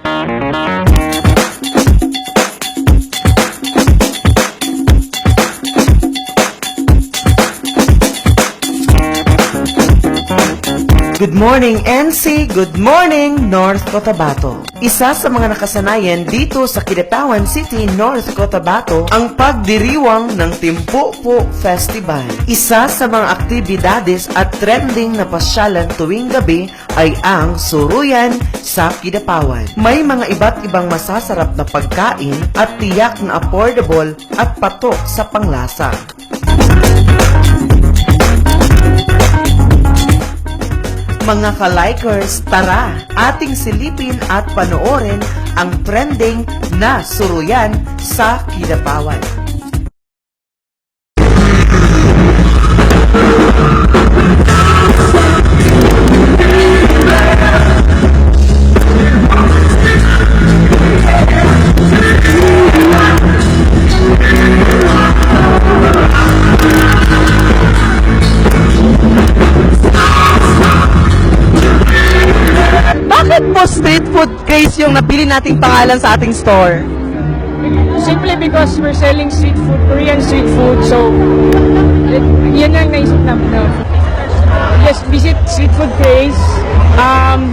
Good morning, NC! Good morning, North Cotabato! Isa sa mga nakasanayan dito sa Kidapawan City, North Cotabato, ang pagdiriwang ng Timpopo Festival. Isa sa mga aktibidades at trending na pasyalan tuwing gabi ay ang Suruyan sa Kidapawan. May mga iba't ibang masasarap na pagkain at tiyak na affordable at patok sa panglasa. Mga ka-likers, tara, ating silipin at panoorin ang trending na Suruyan sa Kidapawan. Bakit po street food craze yung napili nating pangalan sa ating store? Simply because we're selling street food, Korean street food, so yan ang naisip namin na. Yes, visit Street Food Craze,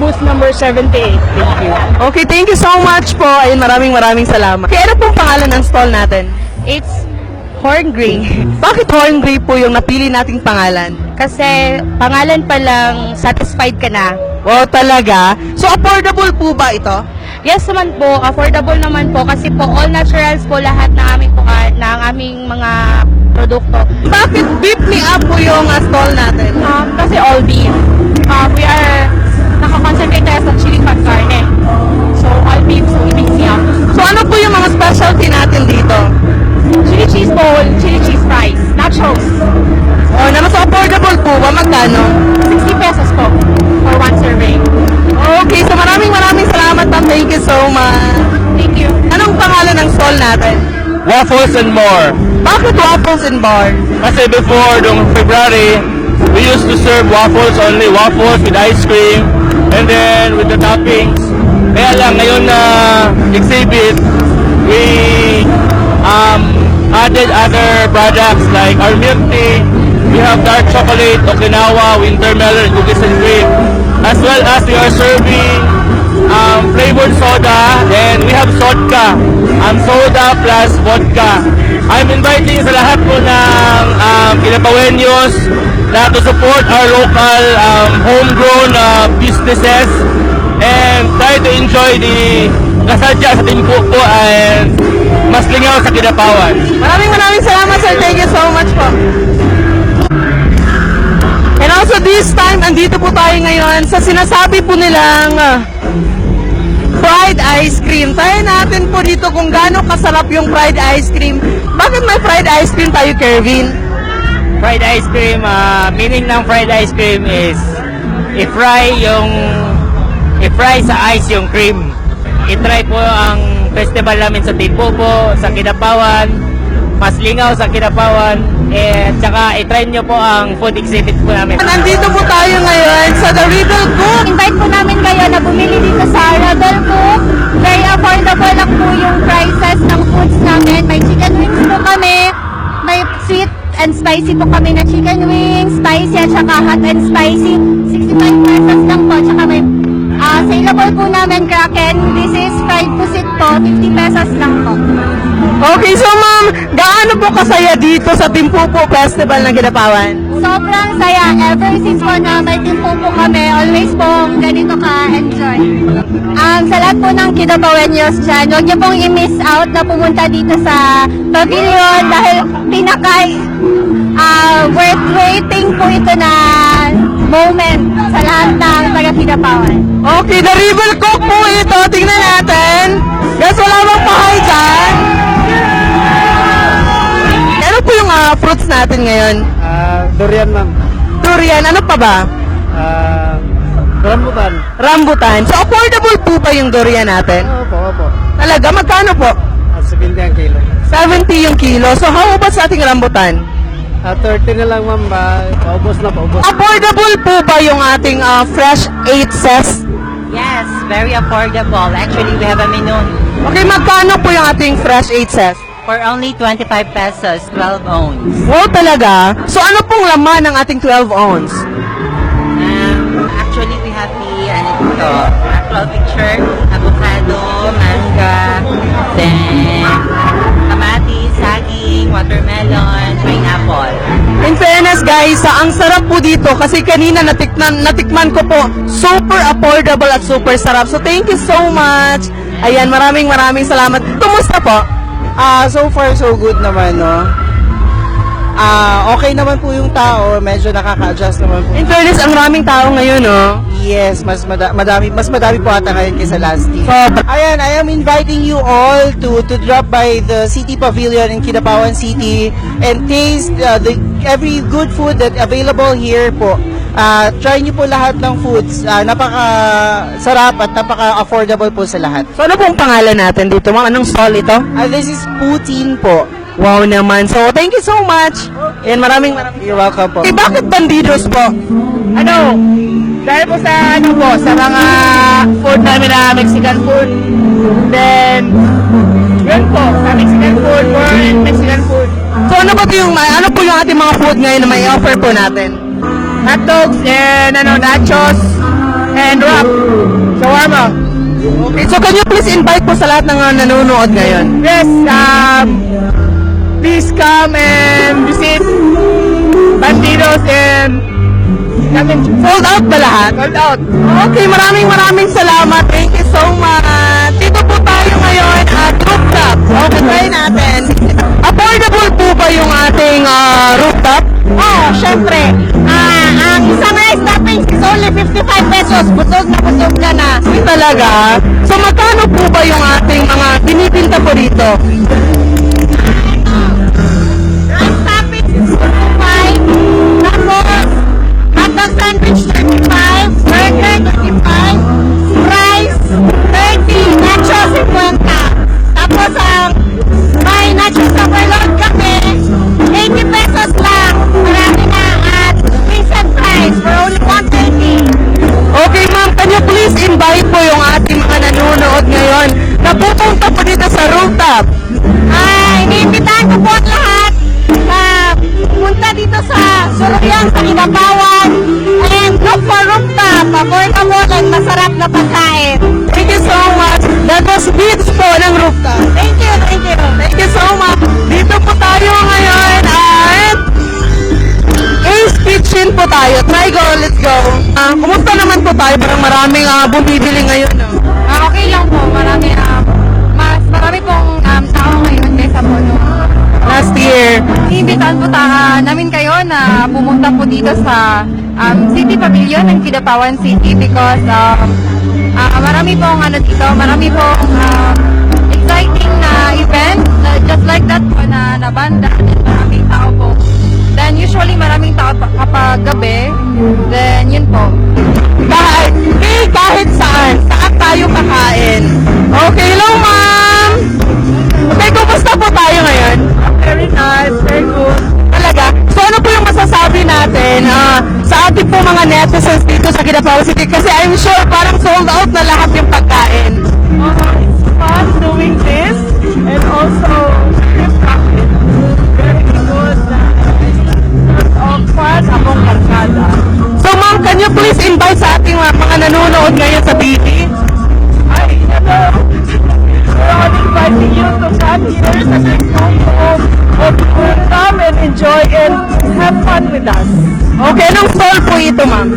booth number 78. Thank you. Okay, thank you so much po. Ayun, maraming salamat. Kaya ano pong pangalan ng stall natin? It's Horngray. Bakit Horngray po yung napili nating pangalan? Kasi pangalan pa lang, satisfied ka na. Wow, talaga? So, affordable po ba ito? Yes naman po, affordable naman po kasi po all naturals po lahat ng aming mga produkto. Bakit beef me up po yung stall natin? Kasi all beef. We are nakakonsentrate tayo sa chili con carne. So all beef, so i-mix niya. So, ano po yung mga specialty natin dito? Chili cheese bowl, chili cheese fries, nachos. Oh, na mas affordable po ba? Magkano? 60 pesos po for one serving. Okay, so maraming salamat, ma'am. Thank you so much. Thank you. Anong pangalan ng stall natin? Waffles and more. Bakit waffles and bar? Kasi before, noong February, we used to serve waffles only, waffles with ice cream, and then with the toppings. Kaya lang, ngayon na exhibit, we added other products like our milk tea, we have dark chocolate, Okinawa, winter melon, cookies and cream, as well as we are serving flavored soda, and we have sodka, soda plus vodka. I'm inviting sa lahat po ng Kidapaweños na to support our local homegrown businesses and try to enjoy the kasadya sa Timpopo and Maslingaw sa Kidapawan. Maraming salamat, sir. Thank you so much po. And also this time, andito po tayo ngayon sa sinasabi po nilang fried ice cream. Tayo natin po dito kung gaano kasarap yung fried ice cream. Bakit may fried ice cream tayo, Kervin? Fried ice cream, meaning ng fried ice cream is i-fry sa ice yung cream. I-try po ang festival namin sa Timpopo, sa Kidapawan, Maslingaw sa Kidapawan, at saka i-try nyo po ang food exhibit po namin. Nandito po tayo ngayon sa The Rebel Cook. Invite po namin kayo na bumili dito sa Rebel Cook. Very affordable lang po yung prices ng foods namin. May chicken wings po kami, may sweet and spicy po kami na chicken wings, spicy at saka hot and spicy. 65 pesos lang po, tsaka may saleable po namin Kraken. This is fried pusit po, 50 pesos lang po. Okay, so ma'am, gaano po kasaya dito sa Timpopo Festival ng Kidapawan? Sobrang saya. Ever since po na may Timpopo kami, always pong ganito ka-enjoy. Sa lahat po ng Kidapaweños dyan, huwag niyo pong i-miss out na pumunta dito sa pavilion dahil worth waiting po ito na moment sa lahat ng taga-Kidapawan. Okay, The Rebel Cook po ito. Tingnan natin. Guys, wala bang pahay dyan? Ano po yung fruits natin ngayon? Durian, ma'am. Durian, ano pa ba? Rambutan. Rambutan. So, affordable po ba yung durian natin? Opo. Talaga, magkano po? 70 ang kilo. 70 yung kilo. So, how about sa ating rambutan? 30 na lang, ma'am. Paubos na, paubos. Affordable po ba yung ating fresh 8 ses Yes, very affordable. Actually, we have a menu Okay, magkano po yung ating fresh 8 ses? for only 25 pesos, 12 ounce. Wow, talaga? So ano pong laman ng ating 12 ounce? Actually, we have the actual picture, avocado, manga, then kamatis, saging, watermelon, pineapple. In fairness guys, ang sarap po dito kasi kanina natikman ko po, super affordable at super sarap. So thank you so much. Ayan, maraming salamat. Kumusta po? So far so good naman, no? Okay naman po yung tao, medyo nakaka-adjust naman po. In fairness, ang maraming tao ngayon, no? Yes, mas madami po ata ngayon kaysa last year. Ayan, I am inviting you all to drop by the City Pavilion in Kidapawan City and taste every good food that available here po. Try niyo po lahat ng foods. Napaka-sarap at napaka-affordable po sa lahat. So ano pong pangalan natin dito, ma'am? Anong stall ito? This is poutine po. Wow naman. So thank you so much. Ayan, maraming You're welcome po. Eh, bakit bandidos po? Ano? Dahil po sa sa mga food namin na Mexican food. Then, yun po, sa Mexican food, more Mexican food. So ano po yung ating mga food ngayon na may offer po natin? Hot dogs and nachos and wrap. Shawarma. Okay, so can you please invite po sa lahat ng nanonood ngayon? Yes, please come and visit Bandidos and come and Sold out ba lahat? sold out. Okay, maraming salamat. Thank you so much. Dito po tayo ngayon at rooftop. Okay, try natin. Affordable po ba yung ating rooftop? Oh, syempre. Ang isang rice toppings is only 55 pesos. Busog ka na. Uy, talaga? So magkano po ba yung ating mga binibinta po dito? Rice toppings is 55. Tapos, hotdog sandwich 35. Burger 35. Fries 30. Nachos 50. Tapos, may nachos overload kami. 80 pesos lang. Marami na. At wings and fries for only 130. Okay ma'am, can you please invite po yung ating mga nanonood ngayon na pupunta po dito sa rooftop? Iniimbitahan ko po ang lahat na punta dito sa Suluyan, sa Kidapawan, and look for rooftop, affordable and masarap na pagkain. Thank you so much. That was Beats po ng rooftop. Thank you, thank you. Thank you so much. Dito po tayo ngayon at Ace Kitchen po tayo. Try go, let's go. Kumusta naman po tayo? Parang maraming bumibili ngayon. No? Okay lang po, marami pong tao ngayon kaysa po no. Last year. Iniimbitahan po namin kayo na pumunta po dito sa City Pavilion ng Kidapawan City because marami pong marami pong exciting na event just like that po na banda and maraming tao po. Then usually maraming tao kapag gabi, then yun po. Kahit saan tayo kakain. Okay, hello ma'am! Okay, kumusta po tayo ngayon? Very nice, very good. Talaga? So ano po yung masasabi natin sa ating po mga netizens dito sa Kidapawan City? Kasi I'm sure parang sold out na lahat yung pagkain. It's fun doing this and also it's very good. Fun among barkada. So ma'am, can you please invite sa ating mga nanonood ngayon sa TV? We're inviting you to come here sa come and enjoy and have fun with us. Okay, anong stall po ito ma'am?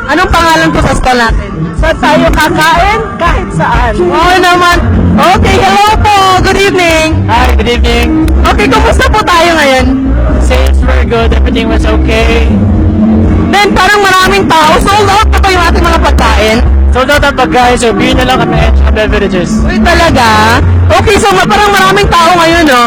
Anong pangalan po sa stall natin? Saan tayo kakain? Kahit saan. Oo naman. Okay, hello po. Good evening. Hi, good evening. Okay, kumusta po tayo ngayon? Sales were good, everything was okay. Then parang maraming tao. Sold out na ba yung ating mga pagkain? Sold out ang pagkain, so bigyan na lang kami extra beverages. Uy, talaga? Okay, so parang maraming tao ngayon, no?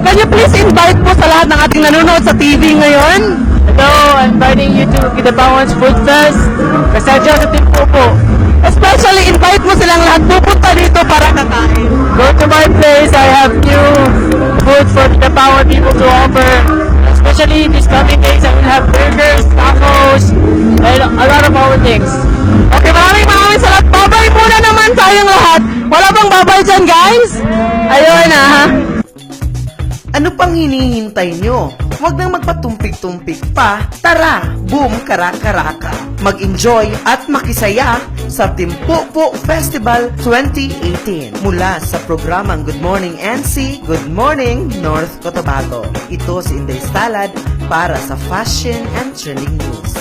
Can you please invite po sa lahat ng ating nanonood sa TV ngayon? Hello, I'm inviting you to Kidapawan's Food Fest. Kasadya sa Timpo po. Especially invite mo silang lahat pupunta dito para kakain. Go to my place, I have new food for Kidapawan people to offer. Especially this coming days, I will have burgers, tacos, and a lot of other things. Okay, maraming salamat. Bye-bye habal dyan, guys! Ayun, Ano pang hinihintay nyo? Huwag nang magpatumpik-tumpik pa. Tara, boom, karaka-raka. Mag-enjoy at makisaya sa Timpopo Festival 2018. Mula sa programang Good Morning NC, Good Morning North Cotabato. Ito si Inday Stalad para sa Fashion and Trending News.